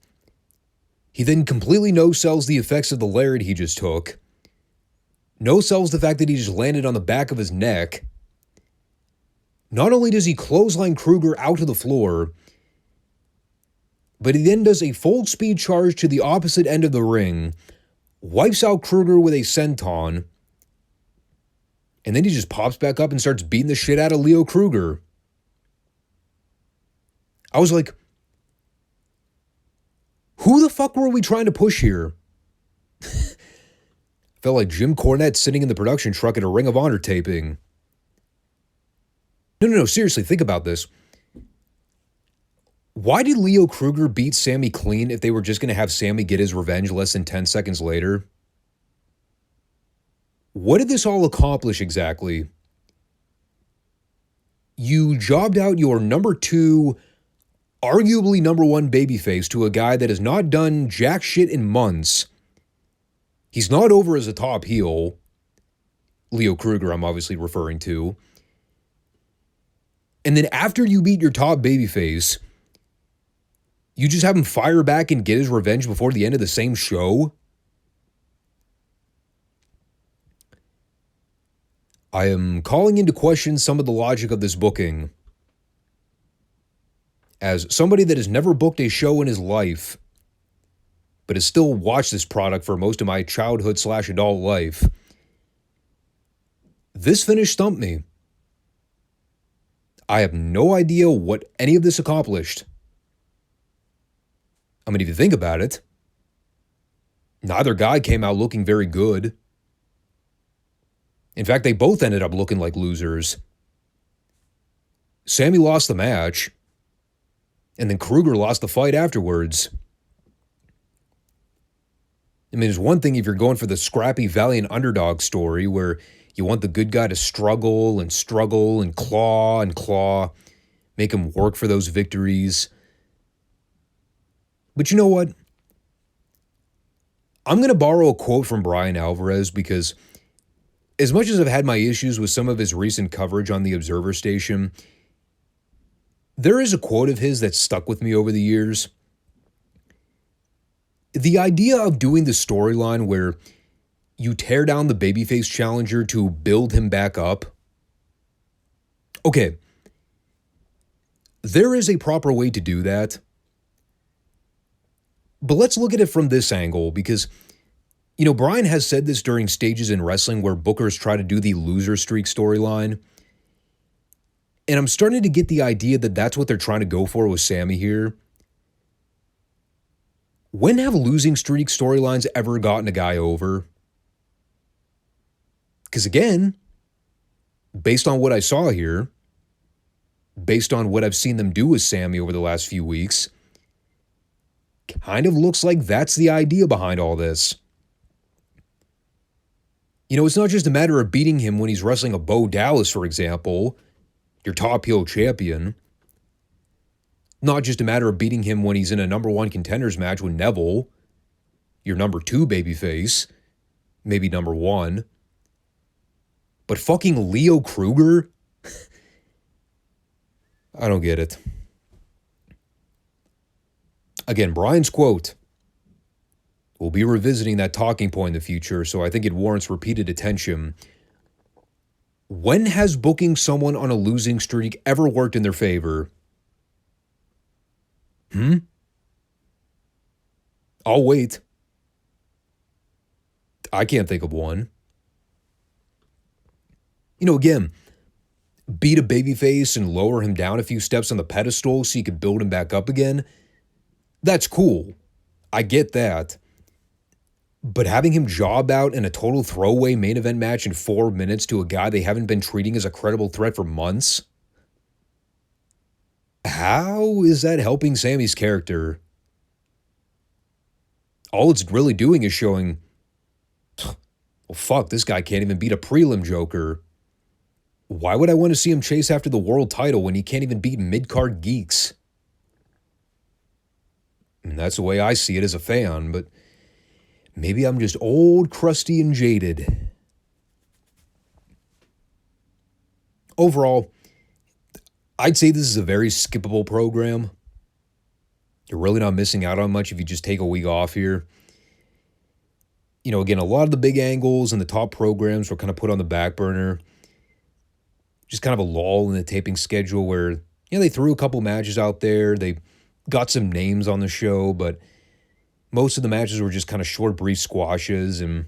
He then completely no-sells the effects of the lariat he just took. No-sells the fact that he just landed on the back of his neck. Not only does he clothesline Kruger out to the floor, but he then does a full speed charge to the opposite end of the ring, wipes out Kruger with a senton, and then he just pops back up and starts beating the shit out of Leo Kruger. I was like, who the fuck were we trying to push here? Felt like Jim Cornette sitting in the production truck at a Ring of Honor taping. No, seriously, think about this. Why did Leo Kruger beat Sammy clean if they were just going to have Sammy get his revenge less than 10 seconds later? What did this all accomplish exactly? You jobbed out your number 2, arguably number 1 babyface to a guy that has not done jack shit in months. He's not over as a top heel. Leo Kruger, I'm obviously referring to. And then after you beat your top babyface, you just have him fire back and get his revenge before the end of the same show? I am calling into question some of the logic of this booking. As somebody that has never booked a show in his life, but has still watched this product for most of my childhood/adult life, this finish stumped me. I have no idea what any of this accomplished. I mean, if you think about it, neither guy came out looking very good. In fact, they both ended up looking like losers. Sammy lost the match, and then Kruger lost the fight afterwards. I mean, it's one thing if you're going for the scrappy, valiant underdog story where you want the good guy to struggle and claw, make him work for those victories. But you know what? I'm going to borrow a quote from Brian Alvarez because as much as I've had my issues with some of his recent coverage on the Observer Station, there is a quote of his that stuck with me over the years. The idea of doing the storyline where you tear down the babyface challenger to build him back up. Okay, there is a proper way to do that. But let's look at it from this angle, because You know, Brian has said this during stages in wrestling where bookers try to do the loser streak storyline. And I'm starting to get the idea that that's what they're trying to go for with Sammy here. When have losing streak storylines ever gotten a guy over? Because again, based on what I saw here, based on what I've seen them do with Sammy over the last few weeks, kind of looks like that's the idea behind all this. You know, it's not just a matter of beating him when he's wrestling a Bo Dallas, for example, your top heel champion. Not just a matter of beating him when he's in a number one contenders match with Neville, your number two babyface, maybe number one. But fucking Leo Kruger? I don't get it. Again, Brian's quote. We'll be revisiting that talking point in the future, so I think it warrants repeated attention. When has booking someone on a losing streak ever worked in their favor? I'll wait. I can't think of one. You know, again, beat a babyface and lower him down a few steps on the pedestal so you could build him back up again. That's cool. I get that. But having him job out in a total throwaway main event match in 4 minutes to a guy they haven't been treating as a credible threat for months? How is that helping Sammy's character? All it's really doing is showing, well, fuck, this guy can't even beat a prelim joker. Why would I want to see him chase after the world title when he can't even beat mid-card geeks? And that's the way I see it as a fan, but maybe I'm just old, crusty, and jaded. Overall, I'd say this is a very skippable program. You're really not missing out on much if you just take a week off here. You know, again, a lot of the big angles and the top programs were kind of put on the back burner. Just kind of a lull in the taping schedule where, you know, they threw a couple matches out there. They got some names on the show, but most of the matches were just kind of short, brief squashes. And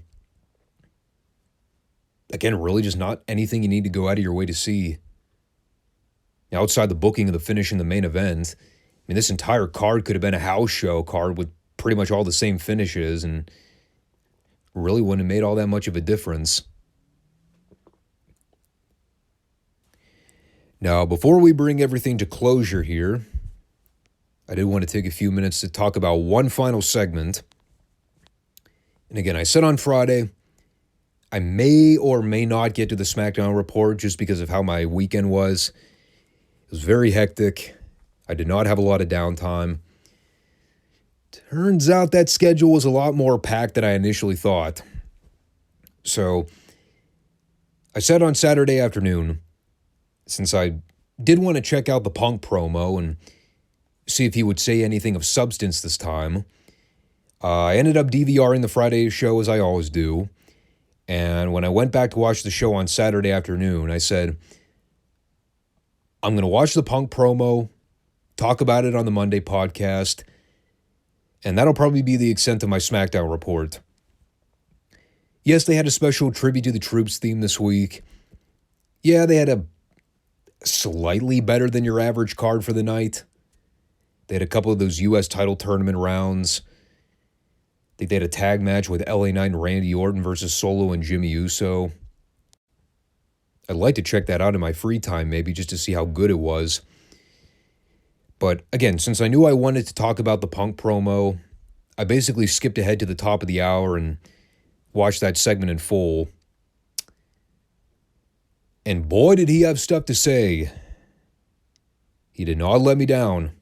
again, really just not anything you need to go out of your way to see. Now, outside the booking of the finish in the main event, I mean, this entire card could have been a house show card with pretty much all the same finishes and really wouldn't have made all that much of a difference. Now, before we bring everything to closure here, I did want to take a few minutes to talk about one final segment. And again, I said on Friday, I may or may not get to the SmackDown report just because of how my weekend was. It was very hectic. I did not have a lot of downtime. Turns out that schedule was a lot more packed than I initially thought. So, I said on Saturday afternoon, since I did want to check out the Punk promo and see if he would say anything of substance this time, I ended up DVRing the Friday show as I always do. And when I went back to watch the show on Saturday afternoon, I said, I'm going to watch the Punk promo, talk about it on the Monday podcast, and that'll probably be the extent of my SmackDown report. Yes, they had a special Tribute to the Troops theme this week. Yeah, they had a slightly better than your average card for the night. They had a couple of those U.S. title tournament rounds. I think they had a tag match with LA Knight and Randy Orton versus Solo and Jimmy Uso. I'd like to check that out in my free time, maybe just to see how good it was. But again, since I knew I wanted to talk about the Punk promo, I basically skipped ahead to the top of the hour and watched that segment in full. And boy, did he have stuff to say. He did not let me down.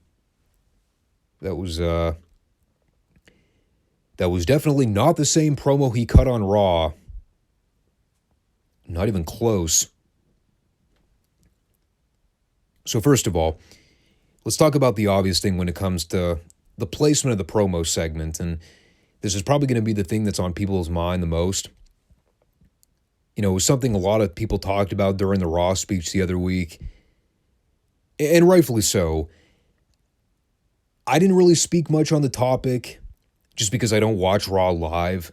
That was definitely not the same promo he cut on Raw. Not even close. So first of all, let's talk about the obvious thing when it comes to the placement of the promo segment. And this is probably going to be the thing that's on people's mind the most. You know, it was something a lot of people talked about during the Raw speech the other week. And rightfully so. I didn't really speak much on the topic just because I don't watch Raw live.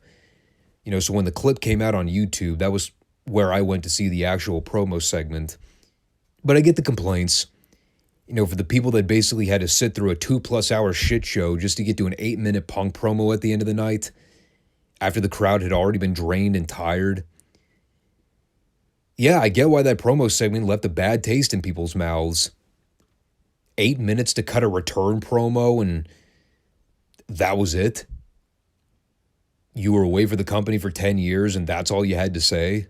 So when the clip came out on YouTube, that was where I went to see the actual promo segment. But I get the complaints, for the people that basically had to sit through a 2+ hour shit show just to get to an 8-minute Punk promo at the end of the night, after the crowd had already been drained and tired. Yeah, I get why that promo segment left a bad taste in people's mouths. 8 minutes to cut a return promo, and that was it? You were away for the company for 10 years, and that's all you had to say?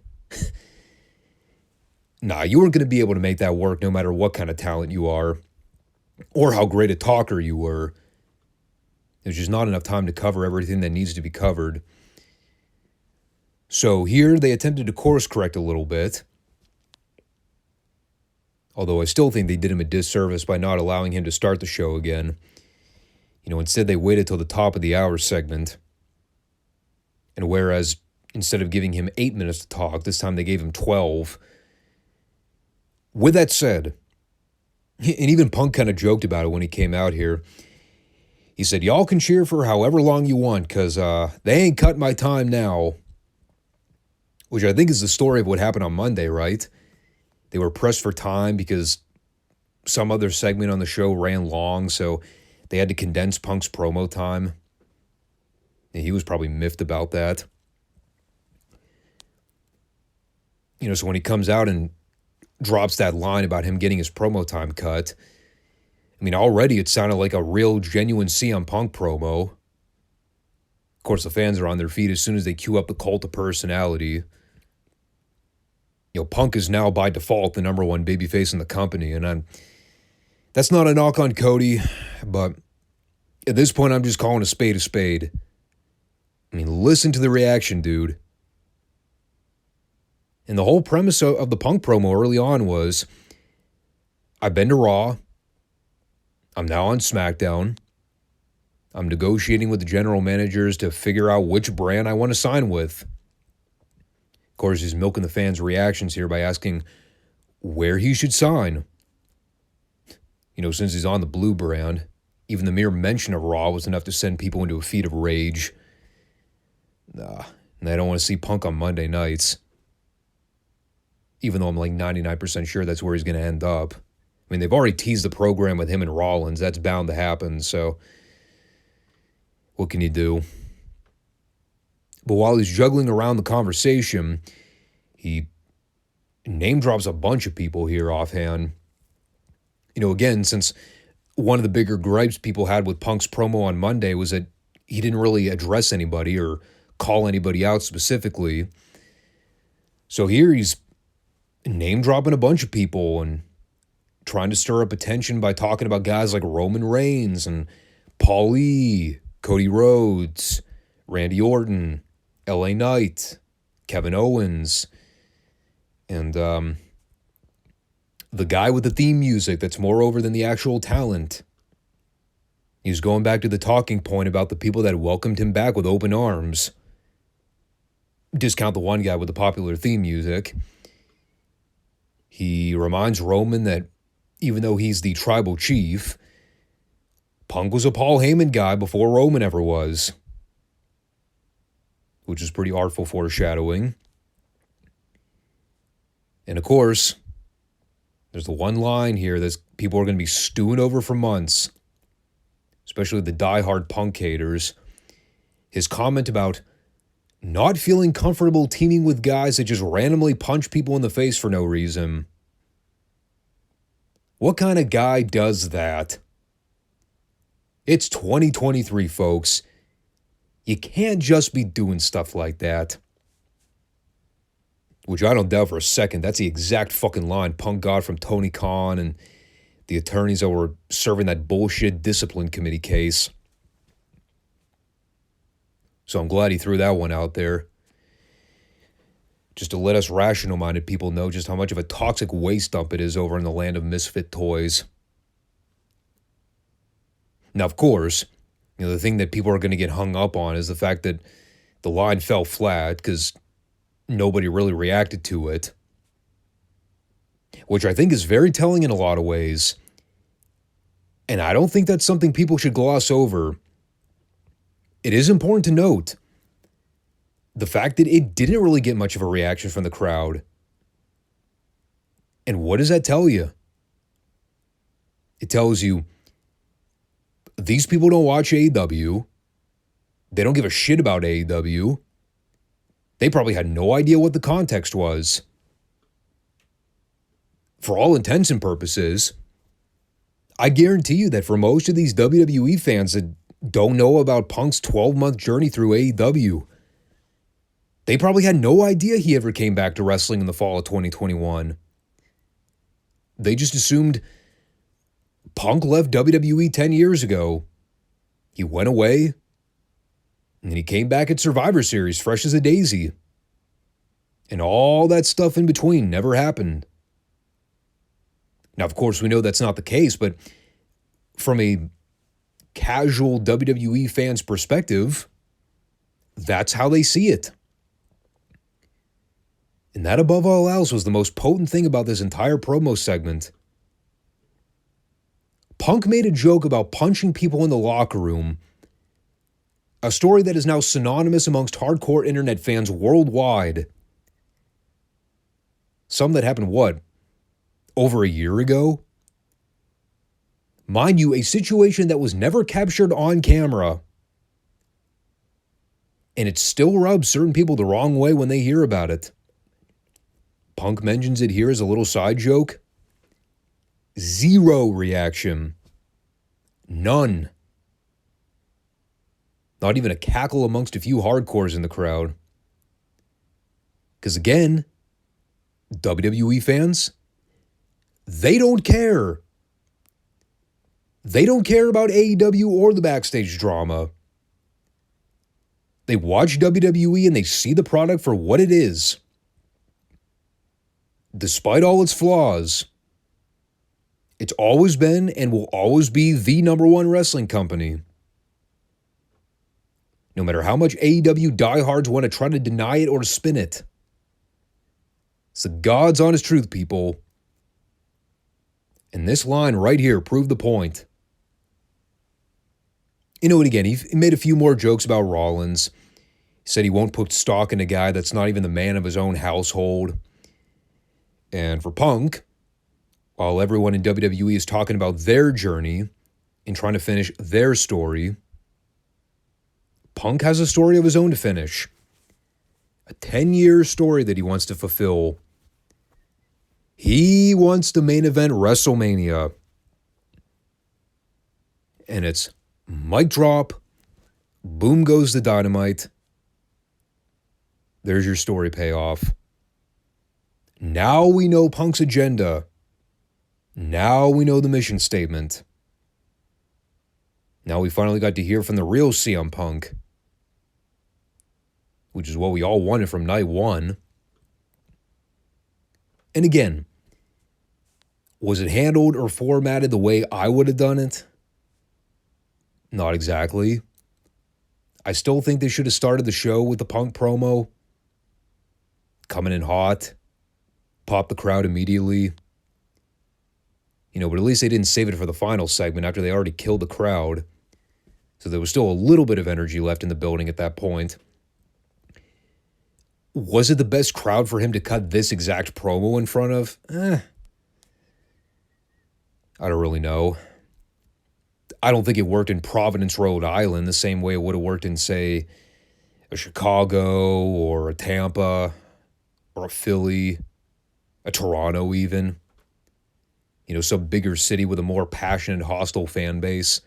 Nah, you weren't going to be able to make that work no matter what kind of talent you are, or how great a talker you were. There's just not enough time to cover everything that needs to be covered. So here they attempted to course correct a little bit, although I still think they did him a disservice by not allowing him to start the show again. Instead they waited till the top of the hour segment. And whereas instead of giving him 8 minutes to talk, this time they gave him 12. With that said, and even Punk kind of joked about it when he came out here, he said, y'all can cheer for however long you want, because they ain't cut my time now. Which I think is the story of what happened on Monday, right? They were pressed for time because some other segment on the show ran long, so they had to condense Punk's promo time. And he was probably miffed about that. So when he comes out and drops that line about him getting his promo time cut, already it sounded like a real, genuine CM Punk promo. Of course, the fans are on their feet as soon as they cue up the cult of personality. Punk is now by default the number one babyface in the company, and that's not a knock on Cody, but at this point, I'm just calling a spade a spade. Listen to the reaction, dude. And the whole premise of the Punk promo early on was, I've been to Raw. I'm now on SmackDown. I'm negotiating with the general managers to figure out which brand I want to sign with. Of course, he's milking the fans' reactions here by asking where he should sign. Since he's on the blue brand, even the mere mention of Raw was enough to send people into a feat of rage. And I don't want to see Punk on Monday nights. Even though I'm like 99% sure that's where he's going to end up. They've already teased the program with him and Rollins. That's bound to happen, so what can you do? But while he's juggling around the conversation, he name drops a bunch of people here offhand. Again, since one of the bigger gripes people had with Punk's promo on Monday was that he didn't really address anybody or call anybody out specifically. So here he's name dropping a bunch of people and trying to stir up attention by talking about guys like Roman Reigns and Paul E., Cody Rhodes, Randy Orton, LA Knight, Kevin Owens, and the guy with the theme music that's more over than the actual talent. He's going back to the talking point about the people that welcomed him back with open arms. Discount the one guy with the popular theme music. He reminds Roman that even though he's the tribal chief, Punk was a Paul Heyman guy before Roman ever was. Which is pretty artful foreshadowing. And of course, there's the one line here that people are going to be stewing over for months, especially the diehard Punk haters. His comment about not feeling comfortable teaming with guys that just randomly punch people in the face for no reason. What kind of guy does that? It's 2023, folks. You can't just be doing stuff like that. Which I don't doubt for a second. That's the exact fucking line Punk got from Tony Khan and the attorneys that were serving that bullshit discipline committee case. So I'm glad he threw that one out there. Just to let us rational-minded people know just how much of a toxic waste dump it is over in the land of misfit toys. Now, of course, the thing that people are going to get hung up on is the fact that the line fell flat because nobody really reacted to it. Which I think is very telling in a lot of ways. And I don't think that's something people should gloss over. It is important to note the fact that it didn't really get much of a reaction from the crowd. And what does that tell you? It tells you these people don't watch AEW. They don't give a shit about AEW. They probably had no idea what the context was. For all intents and purposes, I guarantee you that for most of these WWE fans that don't know about Punk's 12-month journey through AEW, they probably had no idea he ever came back to wrestling in the fall of 2021. They just assumed Punk left WWE 10 years ago. He went away, and then he came back at Survivor Series fresh as a daisy. And all that stuff in between never happened. Now, of course, we know that's not the case, but from a casual WWE fan's perspective, that's how they see it. And that, above all else, was the most potent thing about this entire promo segment. Punk made a joke about punching people in the locker room, a story that is now synonymous amongst hardcore internet fans worldwide. Some that happened, over a year ago? Mind you, a situation that was never captured on camera. And it still rubs certain people the wrong way when they hear about it. Punk mentions it here as a little side joke. Zero reaction. None. Not even a cackle amongst a few hardcores in the crowd. Because again, WWE fans, they don't care. They don't care about AEW or the backstage drama. They watch WWE and they see the product for what it is. Despite all its flaws, it's always been and will always be the number one wrestling company. No matter how much AEW diehards want to try to deny it or to spin it. It's the God's honest truth, people. And this line right here proved the point. You know, and again, he made a few more jokes about Rollins. He said he won't put stock in a guy that's not even the man of his own household. And for Punk, while everyone in WWE is talking about their journey and trying to finish their story, Punk has a story of his own to finish. A 10-year story that he wants to fulfill. He wants to main event WrestleMania. And it's mic drop, boom goes the dynamite. There's your story payoff. Now we know Punk's agenda. Now we know the mission statement. Now we finally got to hear from the real CM Punk, which is what we all wanted from night one. And again, was it handled or formatted the way I would have done it? Not exactly. I still think they should have started the show with the Punk promo. Coming in hot. Pop the crowd immediately. You know, but at least they didn't save it for the final segment after they already killed the crowd. So there was still a little bit of energy left in the building at that point. Was it the best crowd for him to cut this exact promo in front of? I don't really know. I don't think it worked in Providence, Rhode Island the same way it would have worked in, say, a Chicago or a Tampa or a Philly, a Toronto even. You know, some bigger city with a more passionate, hostile fan base.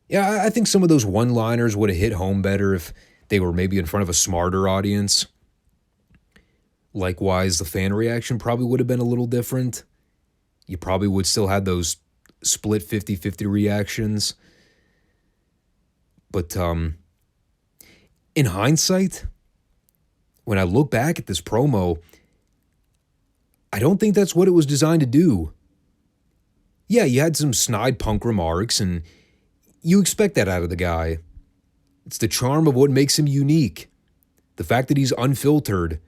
Yeah, I think some of those one-liners would have hit home better if they were maybe in front of a smarter audience. Likewise, the fan reaction probably would have been a little different. You probably would still have those split 50-50 reactions. But in hindsight, when I look back at this promo, I don't think that's what it was designed to do. Yeah, you had some snide Punk remarks, and you expect that out of the guy. It's the charm of what makes him unique. The fact that he's unfiltered.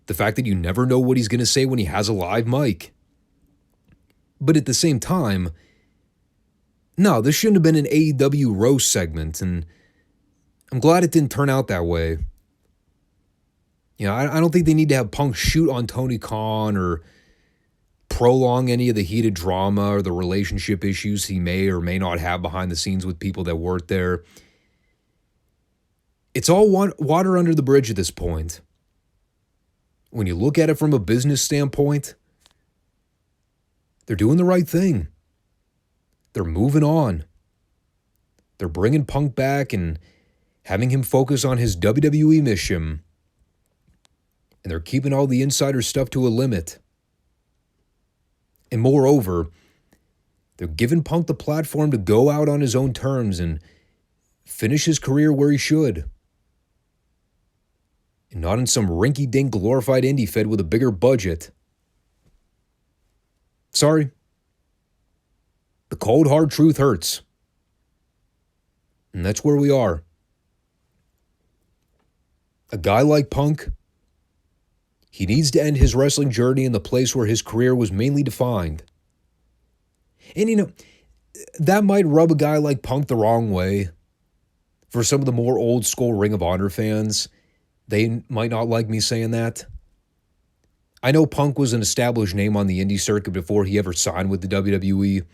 The fact that you never know what he's going to say when he has a live mic. But at the same time, no, this shouldn't have been an AEW roast segment, and I'm glad it didn't turn out that way. I don't think they need to have Punk shoot on Tony Khan or prolong any of the heated drama or the relationship issues he may or may not have behind the scenes with people that work there. It's all water under the bridge at this point. When you look at it from a business standpoint, they're doing the right thing. They're moving on. They're bringing Punk back and having him focus on his WWE mission. And they're keeping all the insider stuff to a limit. And moreover, they're giving Punk the platform to go out on his own terms and finish his career where he should. And not in some rinky-dink glorified indie fed with a bigger budget. Sorry. The cold, hard truth hurts. And that's where we are. A guy like Punk, he needs to end his wrestling journey in the place where his career was mainly defined. And that might rub a guy like Punk the wrong way. For some of the more old school Ring of Honor fans, they might not like me saying that. I know Punk was an established name on the indie circuit before he ever signed with the WWE.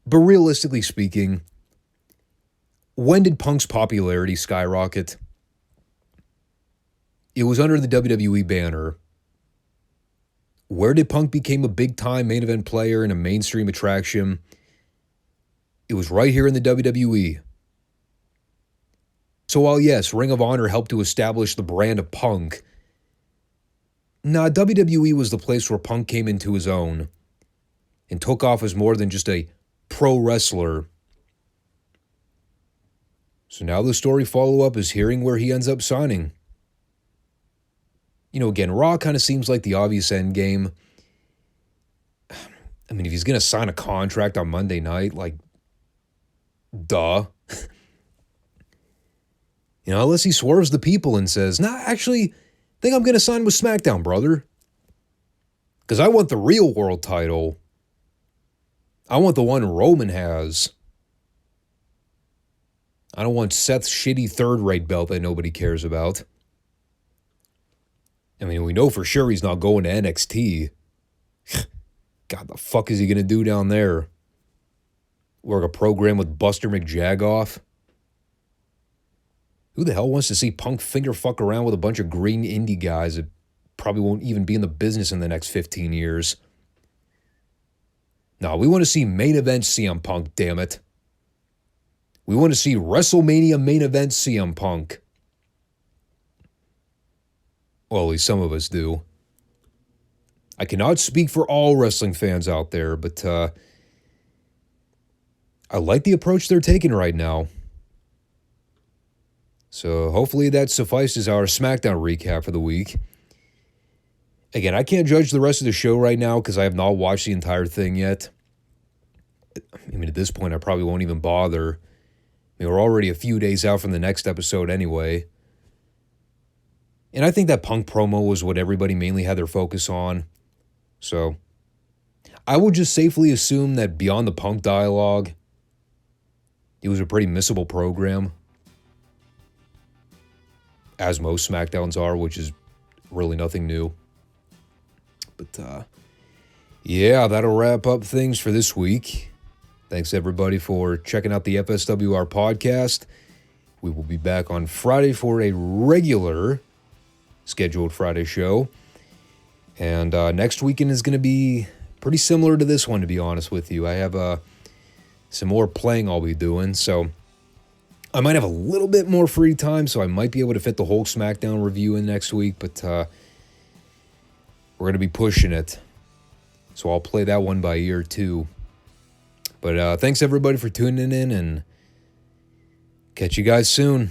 But realistically speaking, when did Punk's popularity skyrocket? It was under the WWE banner. Where did Punk become a big-time main event player and a mainstream attraction? It was right here in the WWE. So while yes, Ring of Honor helped to establish the brand of Punk, WWE was the place where Punk came into his own and took off as more than just a pro wrestler. So now the story follow-up is hearing where he ends up signing. Again, Raw kind of seems like the obvious end game. I mean, if he's going to sign a contract on Monday night, duh. Unless he swerves the people and says, actually, I think I'm going to sign with SmackDown, brother. Because I want the real world title. I want the one Roman has. I don't want Seth's shitty third-rate belt that nobody cares about. I mean, we know for sure he's not going to NXT. God, the fuck is he going to do down there? Work a program with Buster McJagoff? Who the hell wants to see Punk finger fuck around with a bunch of green indie guys that probably won't even be in the business in the next 15 years? No, we want to see main event CM Punk, damn it. We want to see WrestleMania main event CM Punk. Well, at least some of us do. I cannot speak for all wrestling fans out there, but I like the approach they're taking right now. So hopefully that suffices our SmackDown recap for the week. Again, I can't judge the rest of the show right now because I have not watched the entire thing yet. I mean, at this point, I probably won't even bother. I mean, we're already a few days out from the next episode anyway. And I think that Punk promo was what everybody mainly had their focus on. So I would just safely assume that beyond the Punk dialogue, it was a pretty missable program. As most SmackDowns are, which is really nothing new. But yeah, that'll wrap up things for this week. Thanks everybody for checking out the FSWR podcast. We will be back on Friday for a regular scheduled Friday show. And next weekend is going to be pretty similar to this one, to be honest with you. I have some more playing I'll be doing, so I might have a little bit more free time, so I might be able to fit the whole SmackDown review in next week, but we're going to be pushing it. So I'll play that one by ear too. But thanks everybody for tuning in, and catch you guys soon.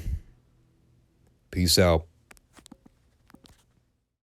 Peace out.